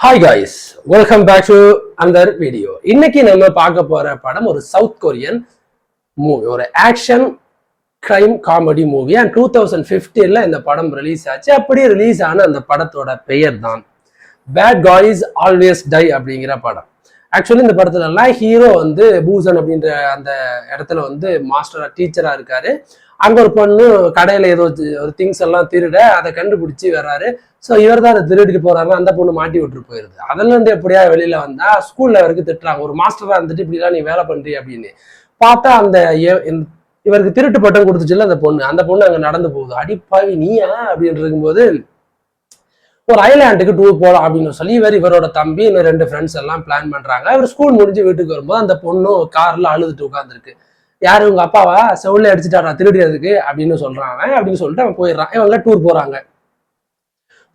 Hi guys, welcome back to another video. இன்னைக்கு நம்ம பார்க்க போற படம் ஒரு சவுத் கொரியன் மூவி, ஒரு action crime comedy movie. And 2015ல இந்த படம் ரிலீஸ் ஆச்சு. அப்படி ரிலீஸ் ஆன அந்த படத்தோட பெயர் தான் பேட் காய்ஸ் ஆல்வேஸ் டை அப்படிங்கிற படம். ஆக்சுவலி இந்த படத்துல எல்லாம் ஹீரோ வந்து பூசன் அப்படின்ற அந்த இடத்துல வந்து மாஸ்டரா டீச்சரா இருக்காரு. அங்க ஒரு பொண்ணு கடையில ஏதோ ஒரு திங்ஸ் எல்லாம் திருட அதை கண்டுபிடிச்சி வர்றாரு. ஸோ இவர் தான் அதை திருடிட்டு போறாரு. அந்த பொண்ணு மாட்டி விட்டுட்டு போயிருது. அதுல இருந்து எப்படியா வெளியில வந்தா ஸ்கூல்ல அவருக்கு திட்டுறாங்க, ஒரு மாஸ்டரா இருந்துட்டு இப்படிலாம் நீ வேலை பண்றீ அப்படின்னு. பார்த்தா அந்த இவருக்கு திருட்டு பட்டம் கொடுத்துச்சுல அந்த பொண்ணு அங்க நடந்து போகுது. அடிப்பாவி நீயா அப்படின்னு இருக்கும்போது ஒரு ஐலாண்டுக்கு டூர் போகலாம் அப்படின்னு சொல்லி இவரோட தம்பி இன்னும் 2 ஃப்ரெண்ட்ஸ் எல்லாம் பிளான் பண்றாங்க. இவர் ஸ்கூல் முடிஞ்சு வீட்டுக்கு வரும்போது அந்த பொண்ணும் கார்ல அழுதுட்டு உட்காந்துருக்கு. யாரு உங்க அப்பாவா செவுல அடிச்சுட்டாரா திருடுறதுக்கு அப்படின்னு சொல்றான். அப்படின்னு சொல்லிட்டு அவன் போயிடுறான். இவங்க டூர் போறாங்க.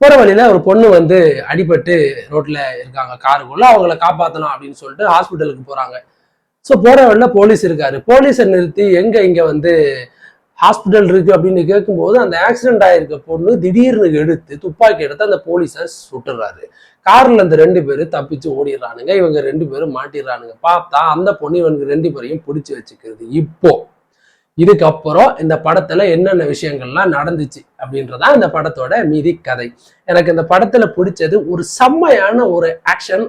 போற வழியில ஒரு பொண்ணு வந்து அடிபட்டு ரோட்ல இருக்காங்க காருக்குள்ள. அவங்கள காப்பாற்றணும் அப்படின்னு சொல்லிட்டு ஹாஸ்பிட்டலுக்கு போறாங்க. ஸோ போற வழியில போலீஸ் இருக்காரு. போலீஸை நிறுத்தி இங்க வந்து ஹாஸ்பிட்டல் இருக்கு அப்படின்னு கேட்கும்போது அந்த ஆக்சிடென்ட் ஆயிருக்க பொண்ணு திடீர்னு துப்பாக்கி எடுத்து அந்த போலீஸை சுட்டுறாரு. கார்ல அந்த 2 பேரு தப்பிச்சு ஓடிடுறானுங்க. இவங்க 2 பேரும் மாட்டிடுறானுங்க. பார்த்தா அந்த பொண்ணு இவனுக்கு 2 பேரையும் பிடிச்சி வச்சுக்கிறது. இப்போ இதுக்கப்புறம் இந்த படத்துல என்னென்ன விஷயங்கள்லாம் நடந்துச்சு அப்படின்றதான் இந்த படத்தோட மீதி கதை. எனக்கு இந்த படத்துல பிடிச்சது ஒரு செம்மையான ஒரு ஆக்ஷன்,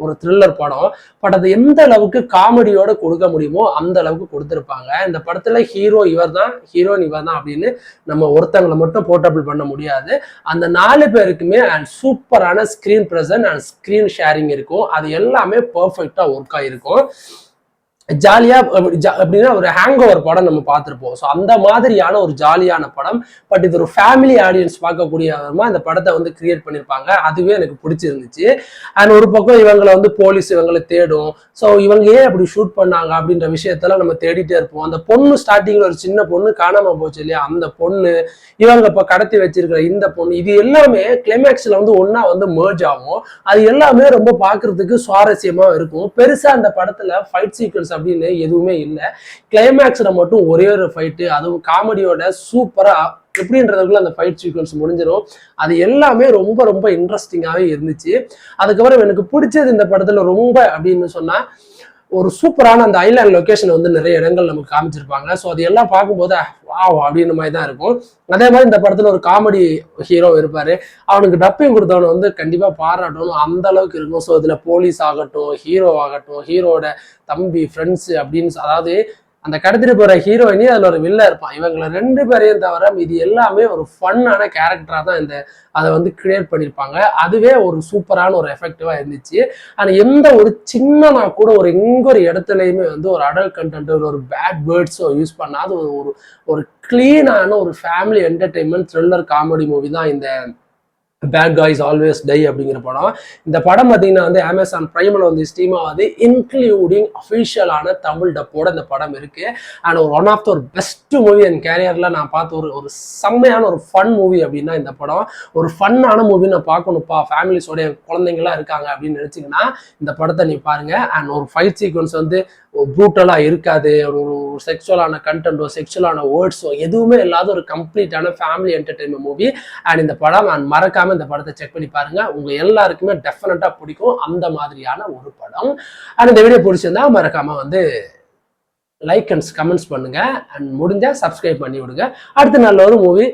ஒரு த்ரில்லர் படம். படத்தை எந்த அளவுக்கு காமெடியோட கொடுக்க முடியுமோ அந்த அளவுக்கு கொடுத்துருப்பாங்க. இந்த படத்துல ஹீரோ இவர் தான், ஹீரோயின் இவர் தான் அப்படின்னு நம்ம ஒருத்தங்களை மட்டும் போர்ட்டபிள் பண்ண முடியாது. அந்த 4 பேருக்குமே சூப்பரான screen present and screen sharing இருக்கும். அது எல்லாமே பர்ஃபெக்டா ஒர்க் ஆகிருக்கும். ஜாலியா அப்படின்னா ஒரு ஹேங் ஓவர் படம் நம்ம பார்த்துருப்போம். ஸோ அந்த மாதிரியான ஒரு ஜாலியான படம். பட் இது ஒரு ஃபேமிலி ஆடியன்ஸ் பார்க்கக்கூடிய இந்த படத்தை வந்து கிரியேட் பண்ணியிருப்பாங்க. அதுவே எனக்கு பிடிச்சிருந்துச்சு. அண்ட் ஒரு பக்கம் இவங்களை வந்து போலீஸ் இவங்களை தேடும். ஸோ இவங்க ஏன் அப்படி ஷூட் பண்ணாங்க அப்படின்ற விஷயத்தெல்லாம் நம்ம தேடிட்டே இருப்போம். அந்த பொண்ணு ஸ்டார்டிங்ல ஒரு சின்ன பொண்ணு காணாம போச்சு இல்லையா, அந்த பொண்ணு, இவங்க இப்போ கடத்தி வச்சிருக்கிற இந்த பொண்ணு, இது எல்லாமே கிளைமேக்ஸ்ல வந்து ஒன்னா வந்து மேர்ஜ் ஆகும். அது எல்லாமே ரொம்ப பார்க்கறதுக்கு சுவாரஸ்யமா இருக்கும். பெருசா அந்த படத்துல ஃபைட் சீக்வன்ஸ் அப்படின்னு எதுவுமே இல்லை. கிளைமேக்ஸ்ல மட்டும் ஒரே ஒரு ஃபைட்டு, அதுவும் காமெடியோட சூப்பரா எப்படின்றதுக்குள்ள அந்த ஃபைட் சீக்வன்ஸ் முடிஞ்சிடும். அது எல்லாமே ரொம்ப ரொம்ப இன்ட்ரெஸ்டிங்காகவே இருந்துச்சு. அதுக்கப்புறம் எனக்கு பிடிச்சது இந்த படத்துல ரொம்ப அப்படின்னு சொன்னா ஒரு சூப்பரான அந்த ஐலாண்ட் லொகேஷன் வந்து நிறைய இடங்கள் நமக்கு காமிச்சிருப்பாங்க. ஸோ அது எல்லாம் பார்க்கும்போது வாவ் அப்படின்ற மாதிரி தான் இருக்கும். அதே மாதிரி இந்த படத்துல ஒரு காமெடி ஹீரோ இருப்பாரு. அவனுக்கு டப்பிங் கொடுத்தவனை வந்து கண்டிப்பா பாராட்டணும், அந்த அளவுக்கு இருக்கும். ஸோ இதுல போலீஸ் ஆகட்டும், ஹீரோ ஆகட்டும், ஹீரோட தம்பி, ஃப்ரெண்ட்ஸ் அப்படின்னு, அதாவது அந்த கடத்திட்டு போற ஹீரோயினி அதுல ஒரு வில்ல இருப்பான். இவங்களை 2 பேரையும் தவிர இது எல்லாமே ஒரு ஃபன்னான கேரக்டரா தான் அதை வந்து கிரியேட் பண்ணியிருப்பாங்க. அதுவே ஒரு சூப்பரான ஒரு எஃபெக்டிவா இருந்துச்சு. ஆனா எந்த ஒரு சின்னனா கூட எங்க ஒரு இடத்துலயுமே வந்து ஒரு அடல்ட் கண்டென்ட், ஒரு பேட் வேர்ட்ஸோ யூஸ் பண்ணாத ஒரு கிளீனான ஒரு family entertainment thriller comedy movie தான் இந்த பேட் காய்ஸ் ஆல்வேஸ் டை அப்படிங்கிற படம். இந்த படம் பார்த்தீங்கன்னா வந்து அமேசான் பிரைமில் வந்து ஸ்ட்ரீம் ஆகுது, இன்க்ளூடிங் அஃபிஷியலான தமிழ் டப்போட இந்த படம் இருக்கு. அண்ட் ஒன் ஆஃப் த ஒரு பெஸ்ட் மூவி என் கேரியர்ல நான் பார்த்த ஒரு செம்மையான ஒரு ஃபன் மூவி அப்படின்னா இந்த படம். ஒரு ஃபன்னான மூவி நான் பார்க்கணும்ப்பா, ஃபேமிலிஸோட குழந்தைங்களாம் இருக்காங்க அப்படின்னு நினைச்சிங்கன்னா இந்த படத்தை நீ பாருங்க. அண்ட் ஒரு ஃபைட் சீக்வன்ஸ் வந்து ப்ரூட்டலா இருக்காது. ஒரு செக்ஷுவலான கண்டென்ட்டோ செக்ஷுவலான வேர்ட்ஸோ எதுவுமே இல்லாத ஒரு கம்ப்ளீட்டான ஃபேமிலி என்டர்டெயின்மெண்ட் மூவி. அண்ட் இந்த படம் நான் மறக்காம இந்த படத்தை செக் பண்ணி பாருங்க. உங்க எல்லாருக்குமே டெஃபினட்டா பிடிக்கும் அந்த மாதிரியான ஒரு படம். அண்ட் இந்த வீடியோ பிடிச்சிருந்தா மறக்காம வந்து லைக் அண்ட் கமெண்ட்ஸ் பண்ணுங்க. அண்ட் முடிஞ்சா சப்ஸ்கிரைப் பண்ணி விடுங்க. அடுத்த நல்ல ஒரு மூவி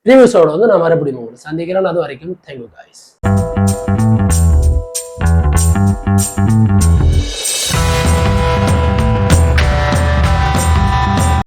ரிவ்யூஸோட வந்து நான் மறுபடியும் உங்களுக்கு சந்திக்கிறேன். அது வரைக்கும் தேங்க்யூ காய்ஸ்.